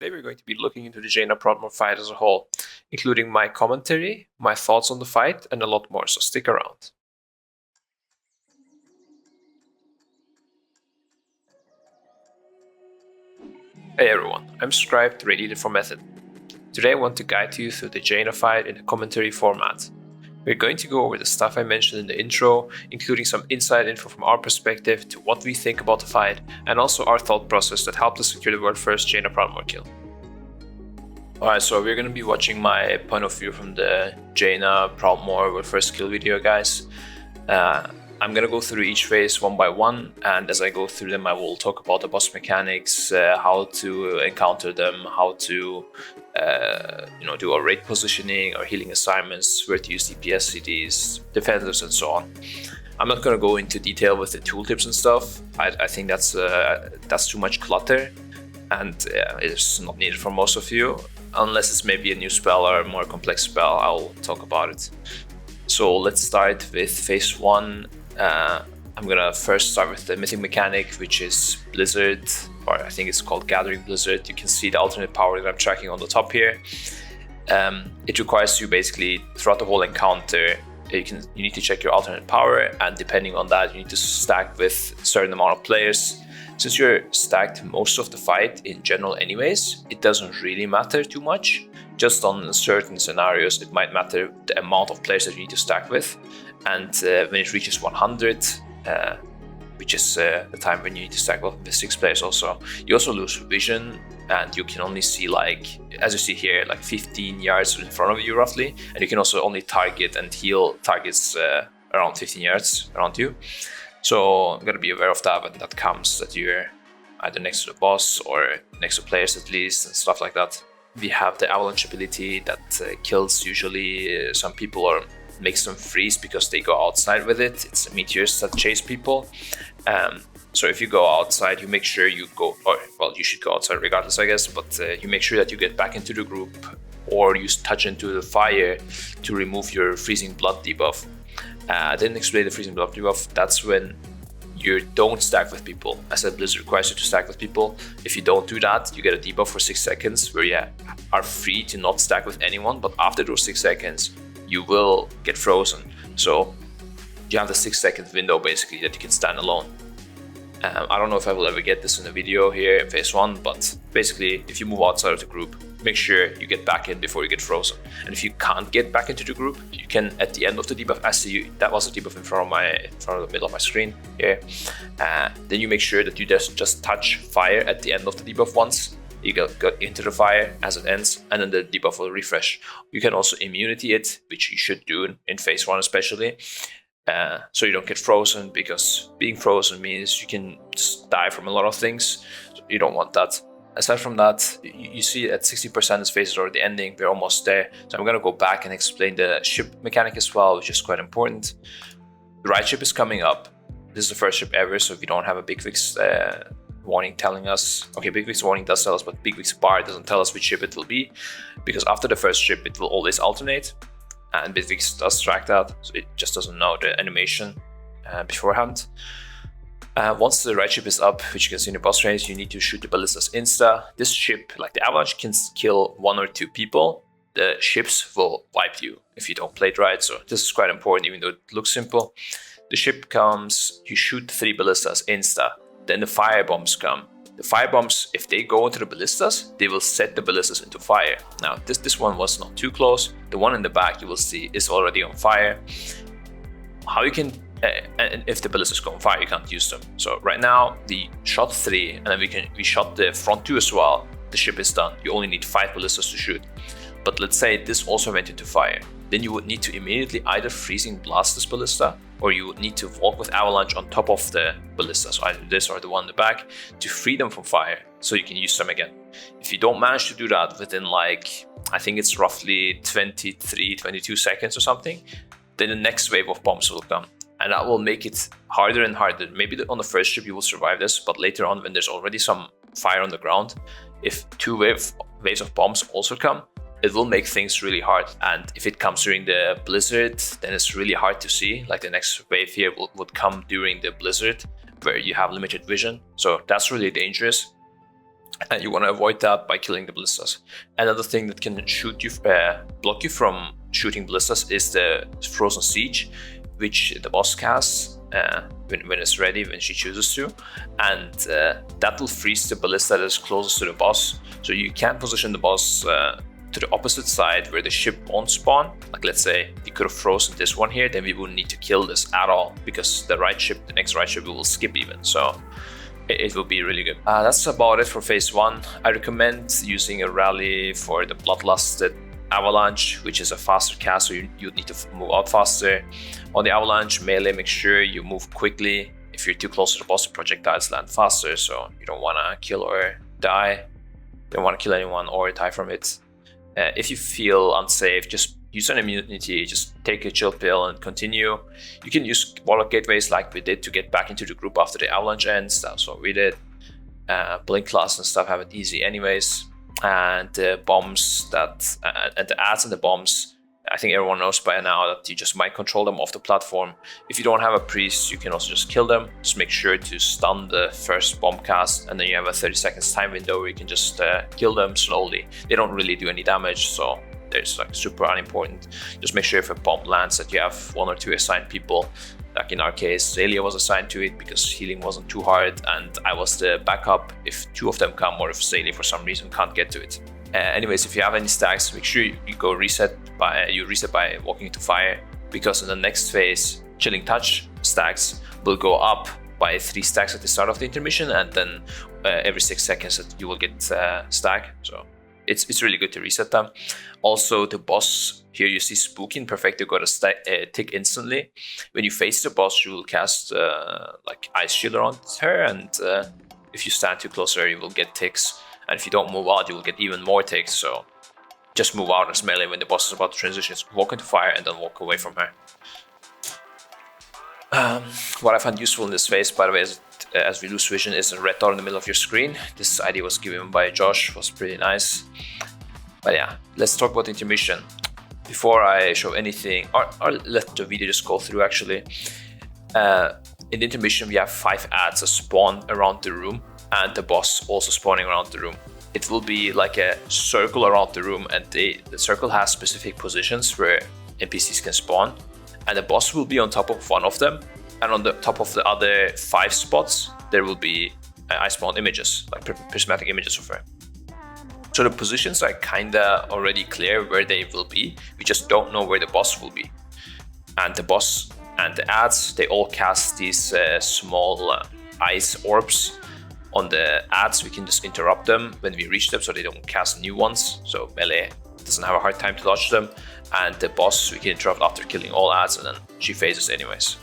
Today we're going to be looking into the Jaina Proudmoore fight as a whole, including my commentary, my thoughts on the fight, and a lot more, so stick around. Hey everyone, I'm Scripe, Radiated for Method. Today I want to guide you through the Jaina fight in a commentary format. We're going to go over the stuff I mentioned in the intro, including some inside info from our perspective to what we think about the fight, and also our thought process that helped us secure the world's first Jaina Proudmoore kill. Alright, so we're going to be watching my point of view from the Jaina Proudmoore world first kill video, guys. I'm going to go through each phase one by one, and as I go through them I will talk about the boss mechanics, how to encounter them, how to do a raid positioning or healing assignments, where to use DPS CDs, defenders, and so on. I'm not going to go into detail with the tooltips and stuff. I think that's too much clutter, and it's not needed for most of you. Unless it's maybe a new spell or a more complex spell, I'll talk about it. So let's start with phase 1. I'm gonna first start with the mythic mechanic, which is Blizzard, or I think it's called Gathering Blizzard. You can see the alternate power that I'm tracking on the top here. It requires you basically throughout the whole encounter, you need to check your alternate power, and depending on that, you need to stack with a certain amount of players. Since you're stacked most of the fight in general anyways, it doesn't really matter too much. Just on certain scenarios, it might matter the amount of players that you need to stack with. And when it reaches 100, which is the time when you need to stack with 6 players also, you also lose vision, and you can only see, like, as you see here, like 15 yards in front of you roughly. And you can also only target and heal targets around 15 yards around you. So I'm gonna be aware of that when that comes, that you're either next to the boss or next to players at least, and stuff like that. We have the Avalanche ability that kills usually some people or makes them freeze because they go outside with it. It's meteors that chase people. So if you go outside, you make sure you go, or well, you should go outside regardless, I guess, but you make sure that you get back into the group or you touch into the fire to remove your freezing blood debuff. I didn't explain the freezing blood debuff. That's when you don't stack with people. I said Blizzard requires you to stack with people. If you don't do that, you get a debuff for 6 seconds where you are free to not stack with anyone, but after those 6 seconds, you will get frozen. So you have the 6-second window basically that you can stand alone. I don't know if I will ever get this in a video here in phase 1, but basically if you move outside of the group, make sure you get back in before you get frozen. And if you can't get back into the group, you can, at the end of the debuff, I see you, that was a debuff in front of the middle of my screen here. Then you make sure that you just touch fire at the end of the debuff once. You go into the fire as it ends, and then the debuff will refresh. You can also immunity it, which you should do in phase 1 especially, so you don't get frozen, because being frozen means you can just die from a lot of things, so you don't want that. Aside from that, you see at 60% this phase is already ending. We're almost there. So I'm going to go back and explain the ship mechanic as well, which is quite important. The right ship is coming up. This is the first ship ever, so if you don't have a Big Vix warning telling us, okay, Big Vix warning does tell us, but Big Vix bar doesn't tell us which ship it will be, because after the first ship it will always alternate, and Big Vix does track that, so it just doesn't know the animation beforehand. Once the right ship is up, which you can see in the boss range, you need to shoot the ballistas insta. This ship, like the Avalanche, can kill 1 or 2 people. The ships will wipe you if you don't play it right, so this is quite important even though it looks simple. The ship comes, you shoot 3 ballistas insta. Then the fire bombs come. The fire bombs, if they go into the ballistas, they will set the ballistas into fire. Now, this one was not too close. The one in the back, you will see, is already on fire. How you can, and if the ballistas go on fire, you can't use them. So right now, we shot 3, and then we shot the front 2 as well. The ship is done. You only need 5 ballistas to shoot. But let's say this also went into fire. Then you would need to immediately either freezing blast this ballista, or you would need to walk with Avalanche on top of the ballista, so either this or the one in the back, to free them from fire, so you can use them again. If you don't manage to do that within, like, I think it's roughly 22 seconds or something, then the next wave of bombs will come. And that will make it harder and harder. Maybe on the first ship you will survive this, but later on, when there's already some fire on the ground, if 2 waves of bombs also come, it will make things really hard. And if it comes during the blizzard, then it's really hard to see. Like the next wave here would come during the blizzard, where you have limited vision. So that's really dangerous. And you want to avoid that by killing the ballistas. Another thing that can block you from shooting ballistas is the Frozen Siege, which the boss casts when it's ready, when she chooses to, and that will freeze the ballista that is closest to the boss. So you can position the boss to the opposite side where the ship won't spawn. Like, let's say you could have frozen this one here, then we wouldn't need to kill this at all, because the next right ship we will skip even. So it will be really good. That's about it for phase 1. I recommend using a rally for the Bloodlusted Avalanche, which is a faster cast, so you need to move out faster. On the Avalanche melee, make sure you move quickly. If you're too close to the boss, the projectiles land faster, so you don't want to kill or die. You don't want to kill anyone or die from it. If you feel unsafe, just use an immunity, just take a chill pill and continue. You can use Warlock Gateways like we did to get back into the group after the Avalanche ends. That's what we did. Blink class and stuff have it easy anyways. And the bombs and the ads and the bombs, I think everyone knows by now that you just might control them off the platform. If you don't have a priest, you can also just kill them. Just make sure to stun the first bomb cast, and then you have a 30 seconds time window where you can just kill them slowly. They don't really do any damage, so there's like super unimportant. Just make sure if a bomb lands that you have 1 or 2 assigned people. Like in our case, Zalia was assigned to it because healing wasn't too hard, and I was the backup if 2 of them come, or if Zalia for some reason can't get to it. Anyways, if you have any stacks, make sure you reset by walking into fire, because in the next phase, Chilling Touch stacks will go up by 3 stacks at the start of the intermission, and then every 6 seconds you will get stack. So it's really good to reset them. Also, the boss here, you see Spooky and Perfecto got a tick instantly. When you face the boss, you will cast like Ice Shield around her, and if you stand too close to her, you will get ticks. And if you don't move out, you will get even more ticks. So just move out as melee when the boss is about to transition. Walk into fire and then walk away from her. What I found useful in this phase, by the way, is as we lose vision, is a red dot in the middle of your screen. This idea was given by Josh, was pretty nice. But yeah, let's talk about the intermission. Before I show anything, or let the video just go through actually. In the intermission, we have 5 ads that spawn around the room, and the boss also spawning around the room. It will be like a circle around the room, and the circle has specific positions where NPCs can spawn, and the boss will be on top of one of them, and on the top of the other 5 spots there will be ice-bound images, like prismatic images of her. So the positions are kinda already clear where they will be, we just don't know where the boss will be. And the boss and the ads, they all cast these small ice orbs on the ads. We can just interrupt them when we reach them so they don't cast new ones, so melee doesn't have a hard time to dodge them. And the boss we can interrupt after killing all ads, and then she phases anyways.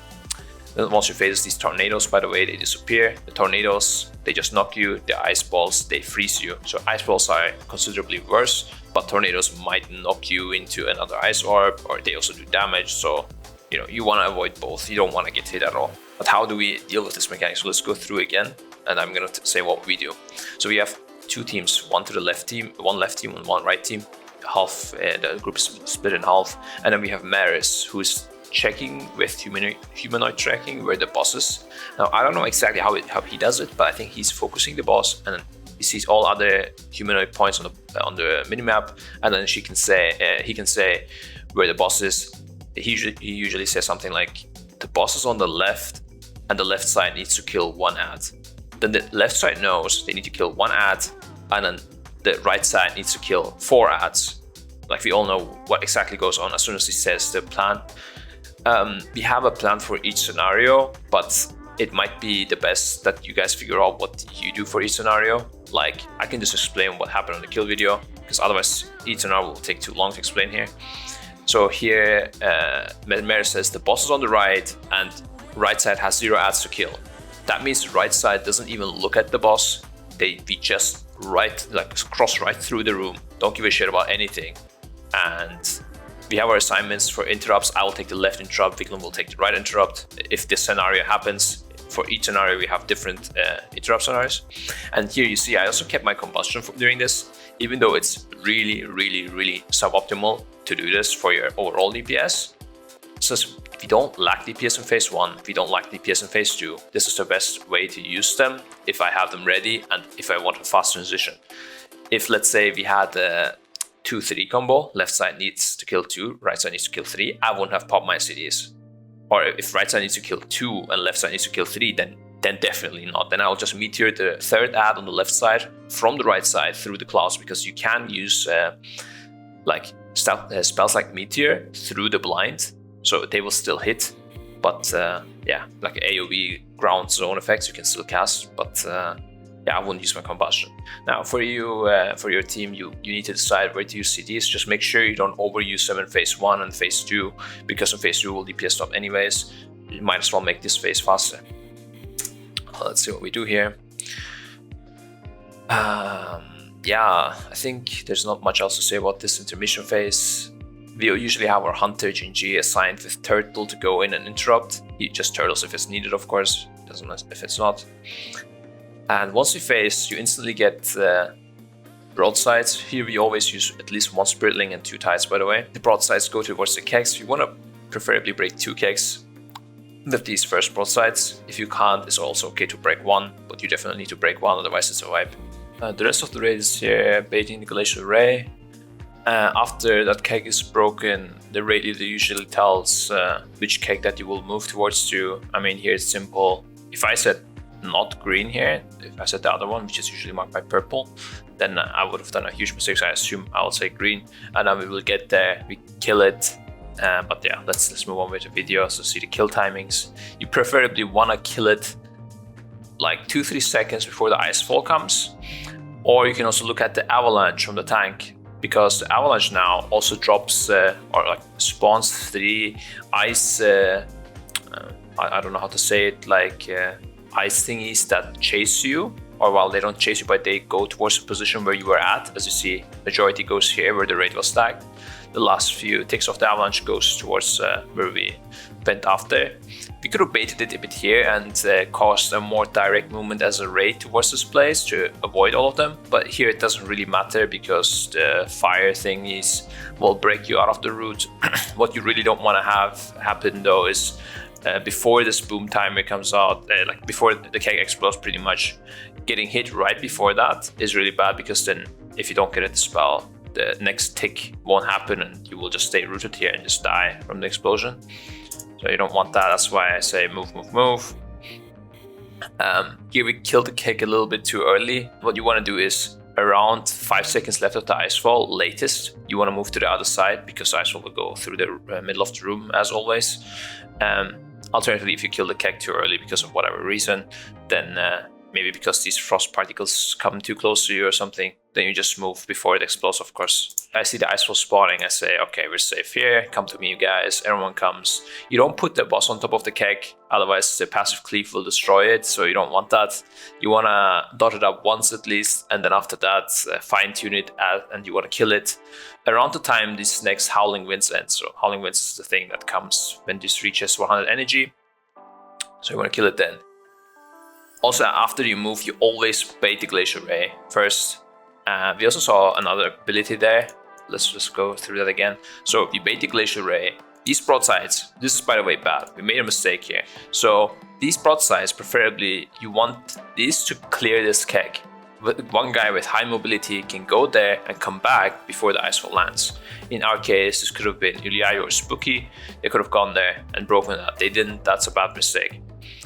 Then once she phases, these tornadoes, by the way, they disappear. The tornadoes, they just knock you. The ice balls, they freeze you. So ice balls are considerably worse, but tornadoes might knock you into another ice orb, or they also do damage. So you want to avoid both. You don't want to get hit at all. But how do we deal with this mechanic? So let's go through again, and I'm gonna say what we do. So we have 2 teams, one left team and one right team. Half the group is split in half, and then we have Maris, who's checking with humanoid tracking where the boss is. Now I don't know exactly how he does it, but I think he's focusing the boss, and then he sees all other humanoid points on the minimap, and then he can say where the boss is. He usually says something like, the boss is on the left, and the left side needs to kill 1 ad. Then the left side knows they need to kill 1 ad, and then the right side needs to kill 4 ads. Like, we all know what exactly goes on as soon as he says the plan. We have a plan for each scenario, but it might be the best that you guys figure out what you do for each scenario. Like, I can just explain what happened on the kill video, because otherwise each scenario will take too long to explain here. So here, Mer says the boss is on the right, and right side has 0 ads to kill. That means the right side doesn't even look at the boss. We just cross right through the room, don't give a shit about anything. And we have our assignments for interrupts. I will take the left interrupt, Viglum will take the right interrupt. If this scenario happens, for each scenario we have different interrupt scenarios. And here you see I also kept my combustion during this, even though it's really suboptimal to do this for your overall DPS. So we don't lack DPS in phase 1, we don't lack DPS in phase 2. This is the best way to use them if I have them ready and if I want a fast transition. If, let's say, we had a 2-3 combo, left side needs to kill 2, right side needs to kill 3, I won't have popped my CDs. Or if right side needs to kill 2 and left side needs to kill 3, then definitely not. Then I'll just meteor the third ad on the left side from the right side through the clouds, because you can use spells like meteor through the blind, so they will still hit. But yeah, like AoE ground zone effects you can still cast, but yeah, I wouldn't use my combustion. Now for you, for your team, you need to decide where to use CDs. Just make sure you don't overuse them in phase 1 and phase 2, because in phase 2 will DPS stop anyways. You might as well make this phase faster. Let's see what we do here. Yeah, I think there's not much else to say about this intermission phase. We usually have our hunter GNG assigned with turtle to go in and interrupt. He just turtles if it's needed, of course. Doesn't if it's not. And once we phase, you instantly get broadsides. Here we always use at least 1 spiritling and 2 tides, by the way. The broadsides go towards the kegs. You want to preferably break 2 kegs with these first broadsides. If you can't, it's also okay to break 1, but you definitely need to break 1, otherwise it's a wipe. The rest of the raid is here, baiting the glacial ray. After that keg is broken, the raid leader usually tells which keg that you will move towards to. I mean, here it's simple. If I said not green here, if I said the other one, which is usually marked by purple, then I would have done a huge mistake, so I assume I will say green, and then we will get there, we kill it. But yeah, let's move on with the video. So see the kill timings. You preferably want to kill it like 2-3 seconds before the icefall comes, or you can also look at the avalanche from the tank, because the avalanche now also drops or like spawns 3 ice I don't know how to say it, like ice thingies that chase you, or well, they don't chase you, but they go towards the position where you were at. As you see, majority goes here where the raid was stacked. The last few ticks of the avalanche goes towards where we went after. We could have baited it a bit here and caused a more direct movement as a raid towards this place to avoid all of them, but here it doesn't really matter because the fire thingies will break you out of the route. What you really don't want to have happen though is before this boom timer comes out, like before the keg explodes pretty much, getting hit right before that is really bad, because then if you don't get a dispel, the next tick won't happen and you will just stay rooted here and just die from the explosion. So you don't want that. That's why I say move, move, move. Here we killed the keg a little bit too early. What you want to do is around 5 seconds left of the icefall latest, you want to move to the other side, because icefall will go through the middle of the room as always. Alternatively, if you kill the keg too early because of whatever reason, then maybe because these frost particles come too close to you or something, then you just move before it explodes, of course. I see the icefall spawning, I say, okay, we're safe here, come to me, you guys, everyone comes. You don't put the boss on top of the keg, otherwise the passive cleave will destroy it, so you don't want that. You want to dot it up once at least, and then after that, fine-tune it, and you want to kill it around the time this next Howling Winds ends. So Howling Winds is the thing that comes when this reaches 100 energy, so you want to kill it then. Also, after you move, you always bait the Glacial Ray first. We also saw another ability there. Let's just go through that again. So you bait the Glacial Ray. These broadsides, this is by the way bad. We made a mistake here. So these broadsides, preferably, you want these to clear this keg. One guy with high mobility can go there and come back before the icefall lands. In our case, this could have been Uliayo or Spooky. They could have gone there and broken that. They didn't. That's a bad mistake.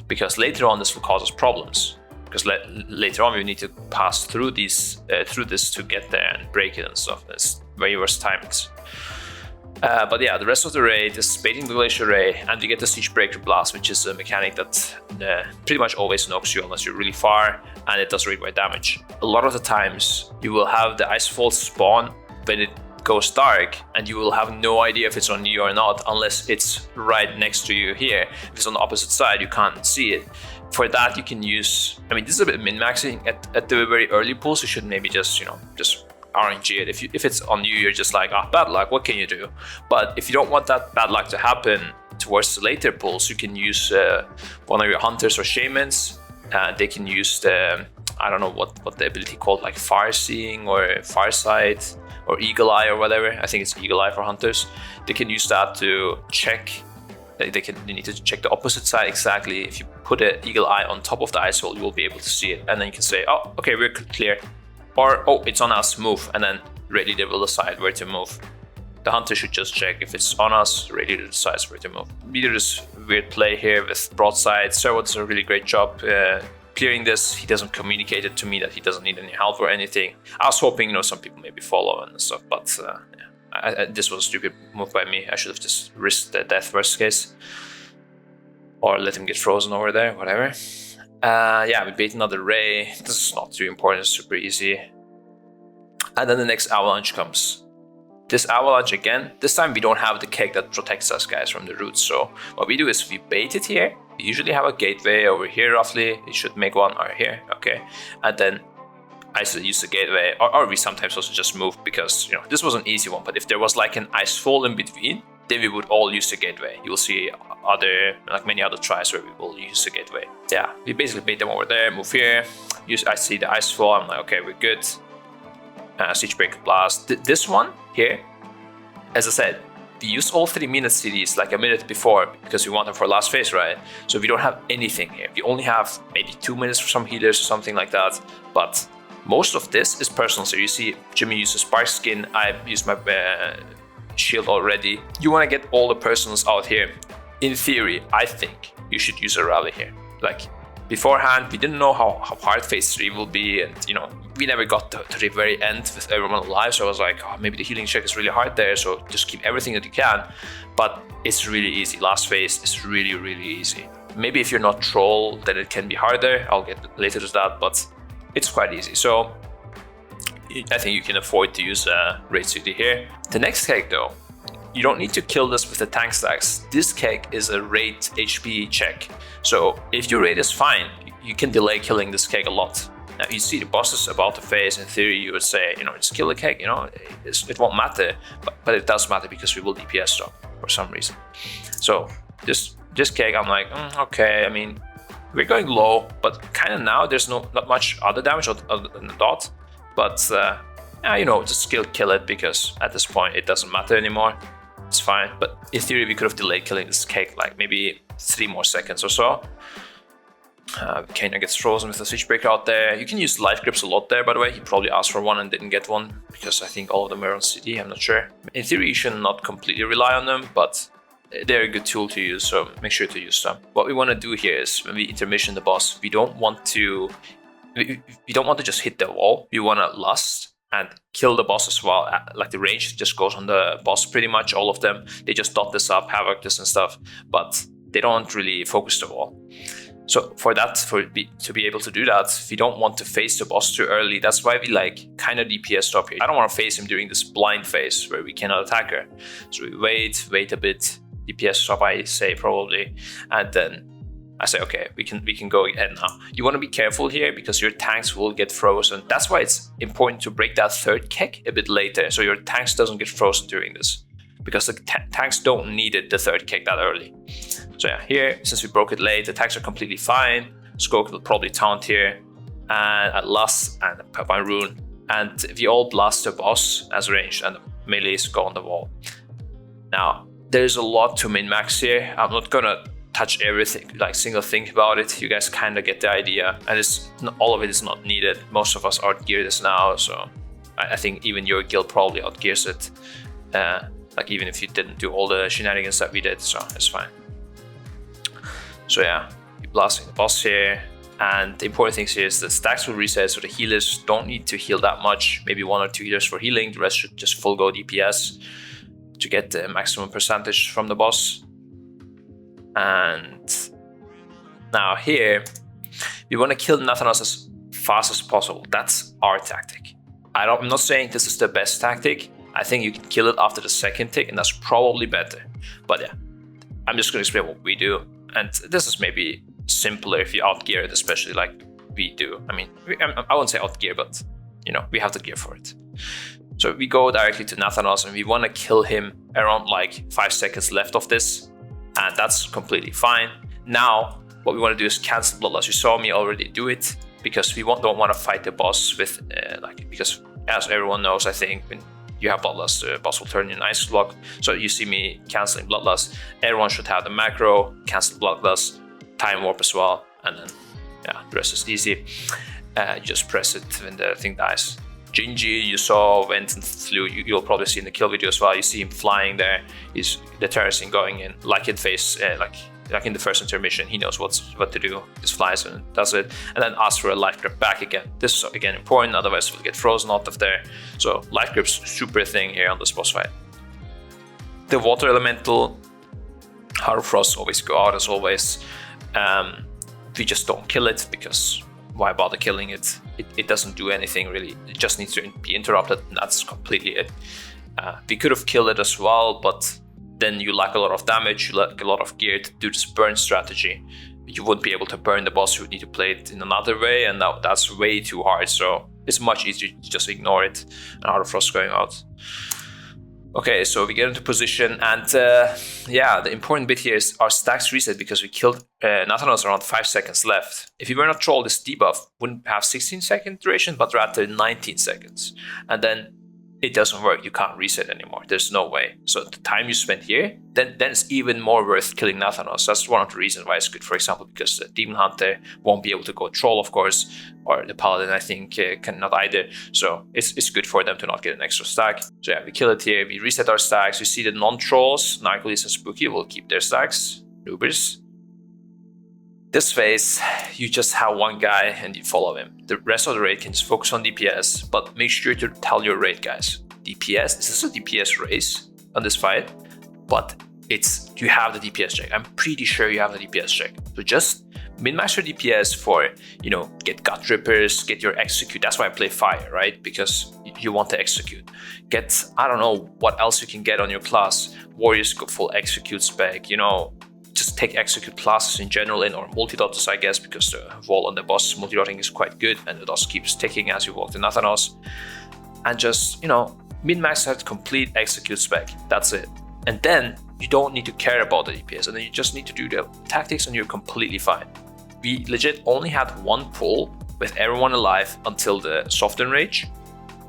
Because later on this will cause us problems. Because later on we need to pass through these through this to get there and break it and stuff. It's very worse timings. But yeah, the rest of the raid is baiting the Glacial Ray, and you get the Siege Breaker Blast, which is a mechanic that pretty much always knocks you unless you're really far, and it does raid-wide damage. A lot of the times you will have the Icefall spawn when it goes dark, and you will have no idea if it's on you or not unless it's right next to you here. If it's on the opposite side, you can't see it. For that, you can use, I mean, this is a bit min-maxing at the very early pulls. You should maybe just, just RNG it. If it's on you, you're just like, bad luck, what can you do? But if you don't want that bad luck to happen towards the later pulls, you can use one of your hunters or shamans. They can use the, I don't know what the ability called, like Far Seeing or Farsight or Eagle Eye or whatever. I think it's Eagle Eye for hunters. They can use that to check They need to check the opposite side exactly. If you put an eagle eye on top of the ice wall, you will be able to see it, and then you can say, oh, okay, we're clear, or oh, it's on us, move, and then Red Leader will decide where to move. The hunter should just check if it's on us, Red Leader decides where to move. We do this weird play here with broadside. Servo does a really great job clearing this. He doesn't communicate it to me that he doesn't need any help or anything. I was hoping, some people maybe follow and stuff, but this was a stupid move by me. I should have just risked the death worst case. Or let him get frozen over there, whatever. We bait another ray. This is not too important, it's super easy. And then the next avalanche comes. This avalanche again, this time we don't have the keg that protects us guys from the roots. So what we do is we bait it here. We usually have a gateway over here roughly. You should make one over here, okay. And then I use the gateway, or we sometimes also just move because this was an easy one. But if there was like an ice fall in between, then we would all use the gateway. You will see many other tries where we will use the gateway. Yeah, we basically bait them over there, move here. I see the ice fall. I'm like, okay, we're good. Siege Breaker Blast. This one here, as I said, we used all 3 minute CDs like a minute before because we want them for last phase, right? So we don't have anything here. We only have maybe 2 minutes for some healers or something like that. But most of this is personal. So you see Jimmy uses Spark Skin. I used my shield already. You want to get all the personals out here. In theory, I think you should use a rally here. Like beforehand, we didn't know how hard phase 3 will be, and we never got to the very end with everyone alive. So I was like, oh, maybe the healing check is really hard there, so just keep everything that you can. But it's really easy. Last phase is really, really easy. Maybe if you're not troll, then it can be harder. I'll get later to that, but it's quite easy. So I think you can afford to use Raid City here. The next keg though, you don't need to kill this with the tank stacks. This keg is a raid HP check. So if your raid is fine, you can delay killing this keg a lot. Now you see the boss is about to phase. In theory, you would say, just kill the keg. It won't matter, but it does matter because we will DPS stop for some reason. So this keg, I'm like, okay. I mean, we're going low, but kind of now there's not much other damage other than the dot. But just kill it because at this point it doesn't matter anymore. It's fine. But in theory, we could have delayed killing this keg like maybe 3 more seconds or so. Kaina gets frozen with a Siege Breaker out there. You can use life grips a lot there, by the way. He probably asked for one and didn't get one because I think all of them were on CD. I'm not sure. In theory, you should not completely rely on them, but they're a good tool to use, so make sure to use them. What we want to do here is when we intermission the boss, we don't want to just hit the wall. We want to lust and kill the boss as well. Like the range just goes on the boss pretty much, all of them. They just dot this up, havoc this and stuff, but they don't really focus the wall. So to be able to do that, we don't want to face the boss too early. That's why we kind of DPS stop here. I don't want to face him during this blind phase where we cannot attack her. So we wait a bit, DPS stop I say probably, and then I say, okay, we can go ahead now. You want to be careful here because your tanks will get frozen. That's why it's important to break that third keg a bit later so your tanks doesn't get frozen during this. Because the tanks don't need the third keg that early. So yeah, here, since we broke it late, the tanks are completely fine. Skok will probably taunt here, and at last, and Pepine Rune. And we all blast the boss as ranged, and the melees go on the wall. Now, there's a lot to min-max here. I'm not gonna touch everything, single thing about it. You guys kind of get the idea. And all of it is not needed. Most of us outgear this now, so I think even your guild probably outgears it. Even if you didn't do all the shenanigans that we did, so it's fine. So yeah, we're blasting the boss here. And the important thing here is the stacks will reset, so the healers don't need to heal that much. Maybe 1 or 2 healers for healing. The rest should just full go DPS to get the maximum percentage from the boss. And now here, we want to kill Nathanos as fast as possible. That's our tactic. I'm not saying this is the best tactic. I think you can kill it after the second tick, and that's probably better. But yeah, I'm just going to explain what we do. And this is maybe simpler if you outgear it, especially like we do. I mean, I won't say outgear, but we have the gear for it. So we go directly to Nathanos, and we want to kill him around 5 seconds left of this. And that's completely fine. Now, what we want to do is cancel Bloodlust. You saw me already do it, because we don't want to fight the boss with, because as everyone knows, I think, when you have Bloodlust, the boss will turn in Ice Block. So you see me canceling Bloodlust. Everyone should have the macro, cancel Bloodlust, Time Warp as well, and then yeah, the rest is easy. You just press it when the thing dies. Gingy, you saw, went and flew. You'll probably see in the kill video as well. You see him flying there. He's the terracing going in, like in face, like in the first intermission. He knows what to do. Just flies and does it, and then asks for a life grip back again. This is again important, otherwise we'll get frozen out of there. So life grip's super thing here on this boss fight. The water elemental, Heart of Frost always go out as always. We just don't kill it because why bother killing it? It doesn't do anything really. It just needs to be interrupted, and that's completely it. We could have killed it as well, but then you lack a lot of damage, you lack a lot of gear to do this burn strategy. You wouldn't be able to burn the boss, you would need to play it in another way, and that's way too hard, so it's much easier to just ignore it. And Heart of Frost going out. Okay, so we get into position, and yeah, the important bit here is our stacks reset because we killed Nathanos around 5 seconds left. If you were not trolled, this debuff wouldn't have 16-second duration, but rather 19 seconds. And then it doesn't work, you can't reset anymore, there's no way. So the time you spend here, then it's even more worth killing Nathanos. That's one of the reasons why it's good, for example, because the Demon Hunter won't be able to go troll, of course, or the Paladin, I think, cannot either. So it's good for them to not get an extra stack. So yeah, we kill it here, we reset our stacks. You see the non-trolls, Narcolis and Spooky, will keep their stacks, Noobers. This phase, you just have one guy and you follow him. The rest of the raid can just focus on DPS, but make sure to tell your raid guys, DPS, this is a DPS race on this fight, but you have the DPS check. I'm pretty sure you have the DPS check. So just min-max your DPS for, get Gut Rippers, get your execute. That's why I play fire, right? Because you want to execute. Get, I don't know what else you can get on your class. Warriors go full execute spec, just take execute classes in general or multi-dotters, I guess, because the wall on the boss multi-dotting is quite good and it also keeps ticking as you walk to Nathanos. And just, min-max that complete execute spec. That's it. And then you don't need to care about the DPS, and then you just need to do the tactics and you're completely fine. We legit only had one pull with everyone alive until the Soften Rage,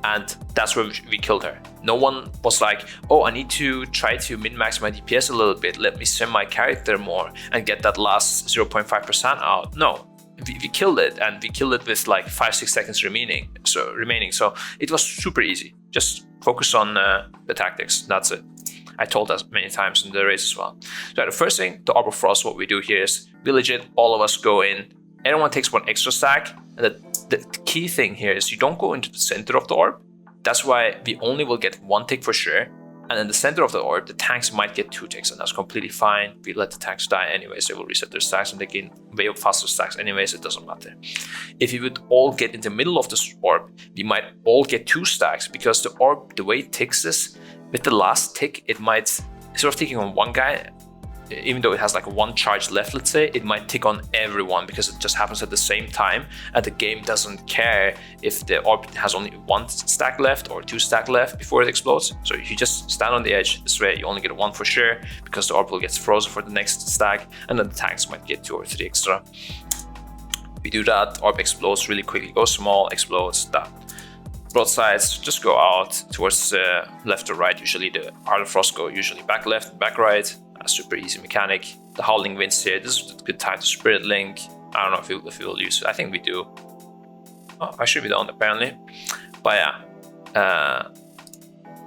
and that's where we killed her. No one was like, oh, I need to try to min-max my DPS a little bit, let me sim my character more and get that last 0.5% out. No, we killed it, and we killed it with like 5-6 seconds remaining. So it was super easy. Just focus on the tactics, that's it. I told that many times in the race as well. So the first thing, the Orb of Frost, what we do here is we legit, all of us go in, everyone takes one extra stack, and the key thing here is you don't go into the center of the orb. That's why we only will get one tick for sure. And in the center of the orb, the tanks might get 2 ticks, and that's completely fine. We let the tanks die anyways, they will reset their stacks and they gain way faster stacks anyways, it doesn't matter. If you would all get in the middle of this orb, we might all get 2 stacks, because the orb, the way it ticks is, with the last tick, it might, instead of ticking on one guy, even though it has like 1 charge left, let's say, it might tick on everyone because it just happens at the same time, and the game doesn't care if the orb has only 1 stack left or 2 stack left before it explodes. So if you just stand on the edge, this way you only get 1 for sure, because the orb will get frozen for the next stack, and then the tanks might get 2 or 3 extra. We do that, orb explodes really quickly, goes small, explodes, that. Broadsides just go out towards left or right. Usually the Heart of Frost go usually back left and back right. Super easy mechanic. The Howling wins here. This is a good time to Spirit Link. I don't know if we will use it. I think we do. Oh, I should be done apparently. But yeah,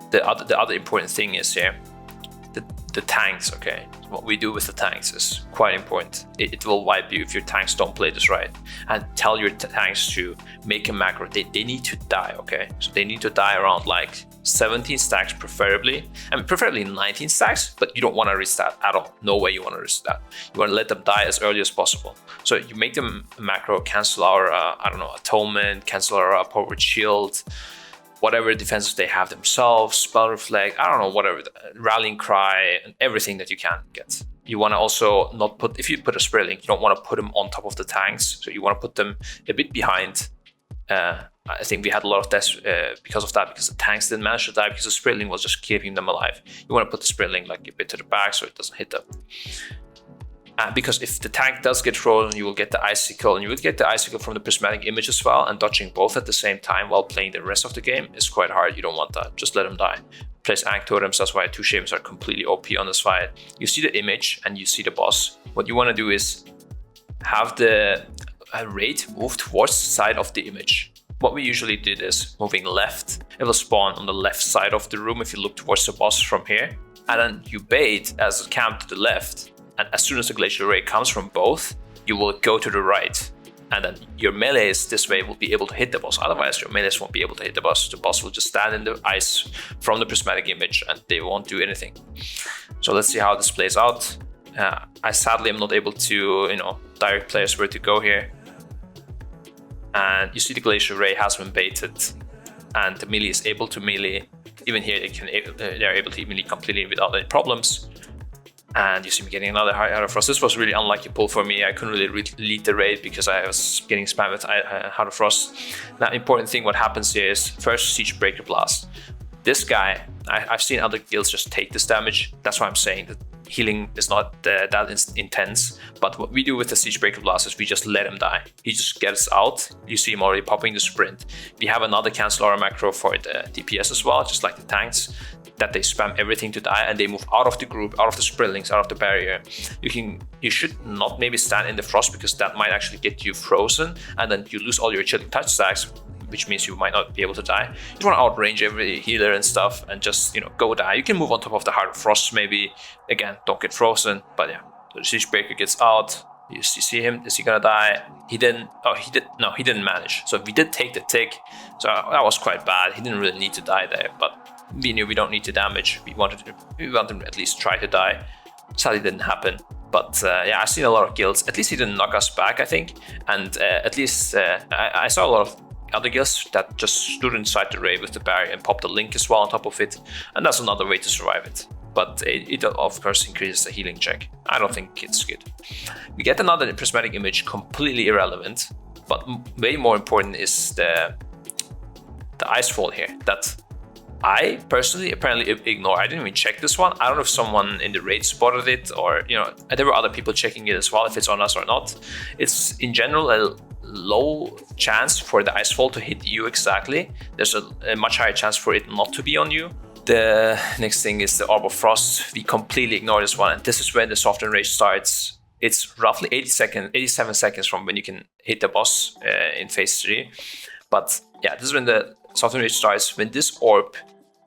the other important thing is here the tanks. Okay, what we do with the tanks is quite important. It will wipe you if your tanks don't play this right. And tell your tanks to make a macro. They need to die. Okay, so they need to die around like 17 stacks preferably. I mean, preferably 19 stacks, but you don't want to risk that at all. No way you want to risk that. You want to let them die as early as possible. So you make them a macro, cancel our, Atonement, cancel our Powered Shield, whatever defenses they have themselves, Spell Reflect, I don't know, whatever, Rallying Cry, and everything that you can get. You want to also not put, if you put a Spirit Link, you don't want to put them on top of the tanks. So you want to put them a bit behind. I think we had a lot of deaths because of that, because the tanks didn't manage to die because the Spirit Link was just keeping them alive. You want to put the Spirit Link like a bit to the back so it doesn't hit them. Because if the tank does get frozen, you will get the icicle, and you will get the icicle from the prismatic image as well, and dodging both at the same time while playing the rest of the game is quite hard. You don't want that. Just let him die. Place Ankh Totems, that's why 2 Shavens are completely OP on this fight. You see the image and you see the boss. What you want to do is have the raid move towards the side of the image. What we usually did is moving left. It will spawn on the left side of the room if you look towards the boss from here. And then you bait as a camp to the left. And as soon as the Glacial Ray comes from both, you will go to the right. And then your melees this way will be able to hit the boss. Otherwise, your melees won't be able to hit the boss. The boss will just stand in the ice from the prismatic image and they won't do anything. So let's see how this plays out. I sadly am not able to, direct players where to go here. And you see the Glacial Ray has been baited. And the melee is able to melee. Even here, they're able to melee completely without any problems. And you see me getting another Heart of Frost. This was really unlucky pull for me. I couldn't really lead the raid because I was getting spammed with Heart of Frost. Now, important thing what happens here is first Siege Breaker Blast. This guy, I've seen other guilds just take this damage. That's why I'm saying that healing is not that intense. But what we do with the Siege Breaker Blast is we just let him die. He just gets out. You see him already popping the sprint. We have another Cancel Aura macro for the DPS as well, just like the tanks, that they spam everything to die and they move out of the group, out of the sprintings, out of the barrier. You should not maybe stand in the frost because that might actually get you frozen and then you lose all your chilling touch stacks, which means you might not be able to die. You just want to outrange every healer and stuff and just, go die. You can move on top of the Heart of Frost maybe. Again, don't get frozen, but yeah. So the Siege Breaker gets out. You see him, is he gonna die? He didn't manage. So we did take the tick. So that was quite bad. He didn't really need to die there, but we knew we don't need to damage. We wanted him to at least try to die. Sadly, didn't happen. But yeah, I've seen a lot of guilds. At least he didn't knock us back, I think. And at least I saw a lot of other guilds that just stood inside the raid with the barrier and popped the link as well on top of it. And that's another way to survive it. But it of course increases the healing check. I don't think it's good. We get another prismatic image, completely irrelevant. But way more important is the Icefall here. That I personally apparently ignore. I didn't even check this one. I don't know if someone in the raid spotted it or, there were other people checking it as well, if it's on us or not. It's in general a low chance for the Icefall to hit you exactly. There's a much higher chance for it not to be on you. The next thing is the Orb of Frost. We completely ignore this one. And this is when the Soften Rage starts. It's roughly 87 seconds from when you can hit the boss in phase 3. But yeah, this is when the Soften Rage starts. When this orb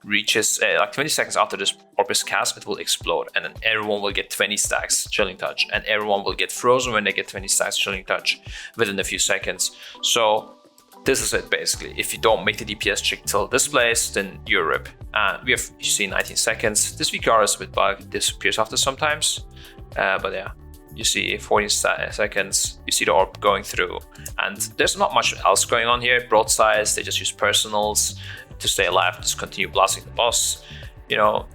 reaches, like 20 seconds after this orb is cast, it will explode. And then everyone will get 20 stacks Chilling Touch. And everyone will get frozen when they get 20 stacks Chilling Touch within a few seconds. So this is it basically. If you don't make the DPS check till this place, then you're RIP. You see 19 seconds. This VKR is a bit bugged. It disappears after sometimes. But yeah, you see 14 seconds. You see the orb going through. And there's not much else going on here. Broadsides, they just use personals to stay alive. Just continue blasting the boss.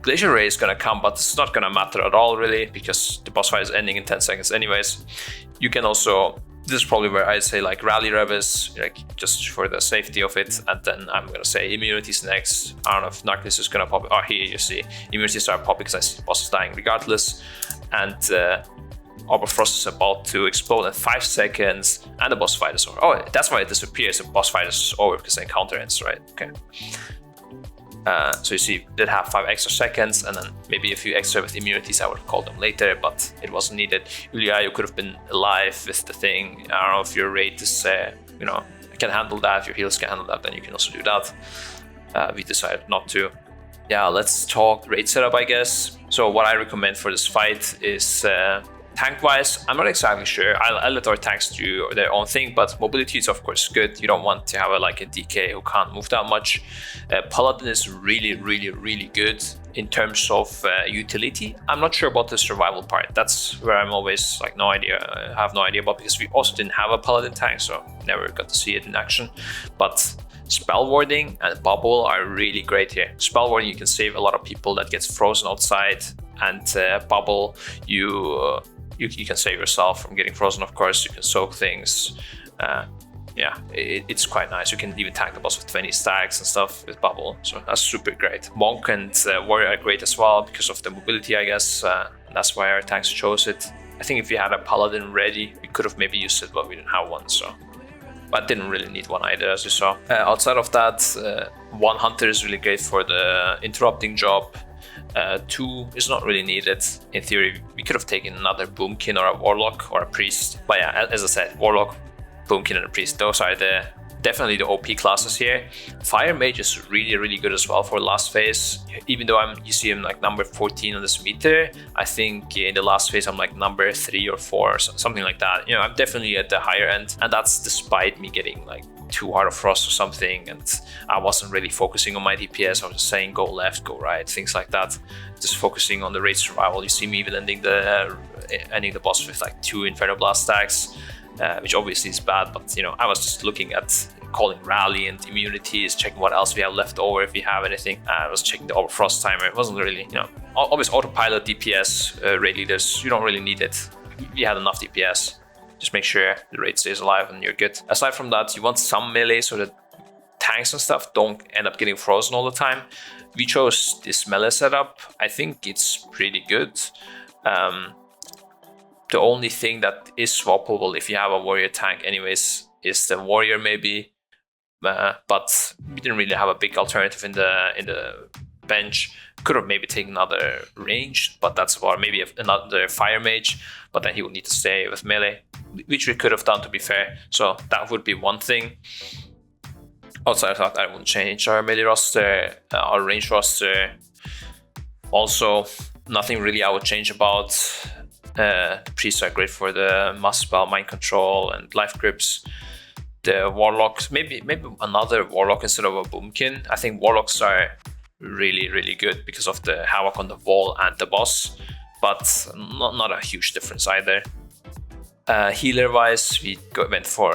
Glacial Ray is gonna come, but it's not gonna matter at all really because the boss fight is ending in 10 seconds anyways. You can also, this is probably where I'd say like Rally Revis, just for the safety of it. And then I'm gonna say immunities next. I don't know if Darkness is gonna pop. Oh, here you see immunities start popping because I see the boss is dying regardless. And Orb of Frost is about to explode in 5 seconds, and the boss fight is over. Oh, that's why it disappears. The boss fight is over because the encounter ends, right? Okay. So you see, did have 5 extra seconds, and then maybe a few extra with immunities. I would have called them later, but it wasn't needed. Ulyayu could have been alive with the thing. I don't know if your raid is, can handle that. If your heals can handle that, then you can also do that. We decided not to. Yeah, let's talk raid setup, I guess. So what I recommend for this fight is tank-wise, I'm not exactly sure. I'll let our tanks do their own thing, but mobility is of course good. You don't want to have a DK who can't move that much. Paladin is really, really, really good in terms of utility. I'm not sure about the survival part. That's where I'm always no idea. I have no idea about, because we also didn't have a Paladin tank, so never got to see it in action. But Spell Warding and Bubble are really great here. Spell Warding, you can save a lot of people that gets frozen outside, and Bubble, you can save yourself from getting frozen, of course. You can soak things. Yeah, it's quite nice. You can even tank the boss with 20 stacks and stuff with Bubble, so that's super great. Monk and Warrior are great as well because of the mobility, I guess. That's why our tanks chose it. I think if we had a paladin ready, we could have maybe used it, but we didn't have one, so. But didn't really need one either, as you saw. Outside of that, one hunter is really great for the interrupting job. Two is not really needed. In theory, we could have taken another boomkin or a warlock or a priest. But yeah, as I said, warlock, boomkin, and a priest, those are definitely the OP classes here. Fire mage is really, really good as well for last phase. Even though you see him like number 14 on this meter, I think in the last phase I'm like number 3 or 4 or something like that. You know, I'm definitely at the higher end, and that's despite me getting like 2 Heart of Frost or something, and I wasn't really focusing on my DPS. I was just saying go left, go right, things like that. Just focusing on the raid survival. You see me even ending the boss with like 2 Inferno Blast stacks. Which obviously is bad, but you know, I was just looking at calling rally and immunities, checking what else we have left over if we have anything. I was checking the Overfrost timer. It wasn't really, you know, always autopilot DPS raid leaders. You don't really need it. We had enough DPS. Just make sure the raid stays alive and you're good. Aside from that, you want some melee so that tanks and stuff don't end up getting frozen all the time. We chose this melee setup. I think it's pretty good. The only thing that is swappable if you have a warrior tank anyways is the warrior maybe, but we didn't really have a big alternative in the bench. Could have maybe taken another ranged, but that's about maybe another fire mage, but then he would need to stay with melee, which we could have done to be fair. So that would be one thing. Outside of that, I wouldn't change our melee roster, our range roster. Also, nothing really I would change about. The priests are great for the mass spell, mind control, and life grips. The warlocks, maybe another warlock instead of a boomkin. I think warlocks are really, really good because of the havoc on the wall and the boss, but not a huge difference either. Healer wise, we went for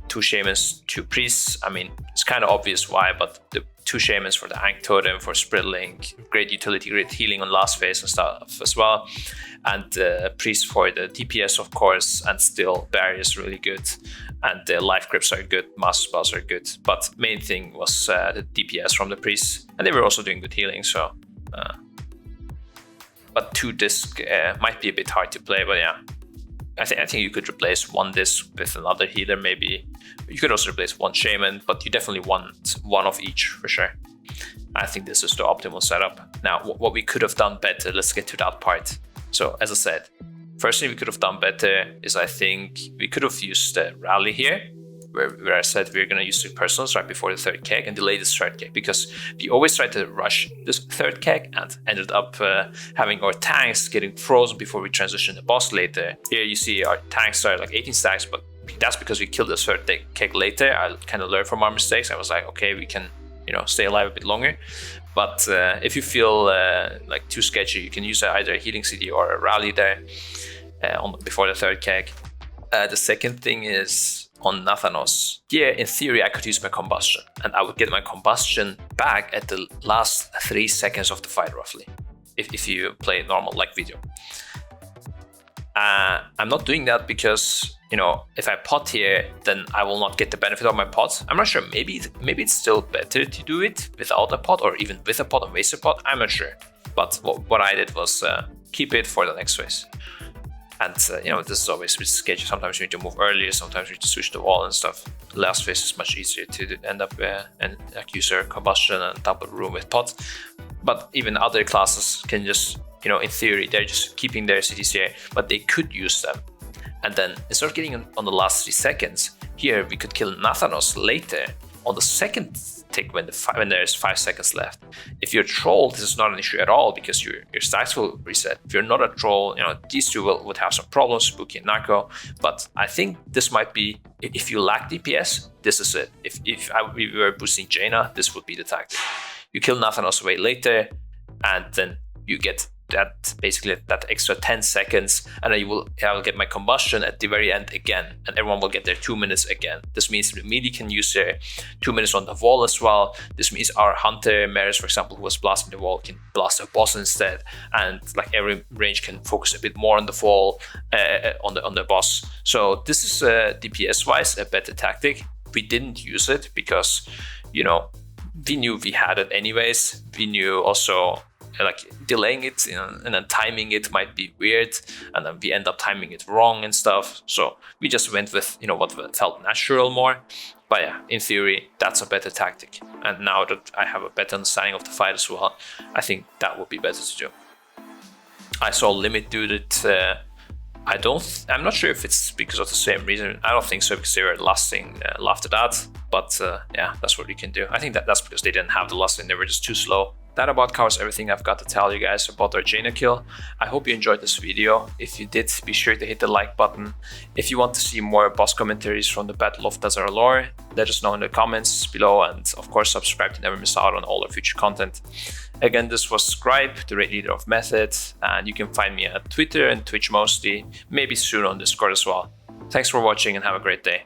2 shamans, 2 priests. I mean, it's kind of obvious why, but the 2 shamans for the Ankh Totem, for Spriddling, great utility, great healing on last phase and stuff as well. And priest for the DPS, of course, and still barrier is really good. And the life grips are good, mass spells are good. But main thing was the DPS from the priests, and they were also doing good healing. So, but 2 disc might be a bit hard to play, but yeah. I think you could replace 1 disc with another healer maybe. You could also replace 1 shaman, but you definitely want 1 of each for sure. I think this is the optimal setup. Now, what we could have done better, let's get to that part. So, as I said, first thing we could have done better is I think we could have used the rally here, where I said we we're going to use the personals right before the 3rd keg and delay this 3rd keg, because we always tried to rush this 3rd keg and ended up having our tanks getting frozen before we transition the boss later. Here you see our tanks are like 18 stacks, but that's because we killed the 3rd keg later. I kind of learned from our mistakes. I was like, okay, we can, you know, stay alive a bit longer. But if you feel like too sketchy, you can use either a healing CD or a rally there before the 3rd keg. The second thing is on Nathanos. Here, in theory, I could use my combustion, and I would get my combustion back at the last 3 seconds of the fight, roughly, if you play normal like video. I'm not doing that because, you know, if I pot here, then I will not get the benefit of my pot. I'm not sure. Maybe it's still better to do it without a pot, or even with a pot and waste a pot. I'm not sure. But what I did was keep it for the next phase. And you know, this is always with schedule. Sometimes you need to move earlier, sometimes you need to switch the wall and stuff. The last phase is much easier to end up and use your combustion and double room with pot. But even other classes can just, you know, in theory, they're just keeping their cities here, but they could use them. And then instead of getting on the last 3 seconds, here we could kill Nathanos later on the 2nd tick when there's 5 seconds left. If you're a troll, this is not an issue at all because your stats will reset. If you're not a troll, you know, these two would have some problems, Spooky and Narco. But I think this might be, if you lack DPS, this is it. If we were boosting Jaina, this would be the tactic. You kill Nathanos away later, and then you get that basically that extra 10 seconds, and then I will get my combustion at the very end again, and everyone will get their 2 minutes again. This means the melee can use their 2 minutes on the wall as well. This means our hunter Maris, for example, who was blasting the wall, can blast a boss instead, and like every range can focus a bit more on the wall, on the boss. So this is DPS wise a better tactic. We didn't use it because, you know, we knew we had it anyways. We knew also like delaying it, and then timing it might be weird, and then we end up timing it wrong and stuff. So we just went with what felt natural more. But yeah, in theory, that's a better tactic. And now that I have a better understanding of the fight as well, I think that would be better to do. I saw Limit do it. I'm not sure if it's because of the same reason. I don't think so, because they were lusting after that. But yeah, that's what we can do. I think that's because they didn't have the lusting, they were just too slow. That about covers everything I've got to tell you guys about our Jaina kill. I hope you enjoyed this video. If you did, be sure to hit the like button. If you want to see more boss commentaries from the Battle of Dazar'alor, let us know in the comments below, and of course subscribe to never miss out on all our future content. Again, this was Scripe, the raid leader of Method, and you can find me at Twitter and Twitch mostly, maybe soon on Discord as well. Thanks for watching and have a great day.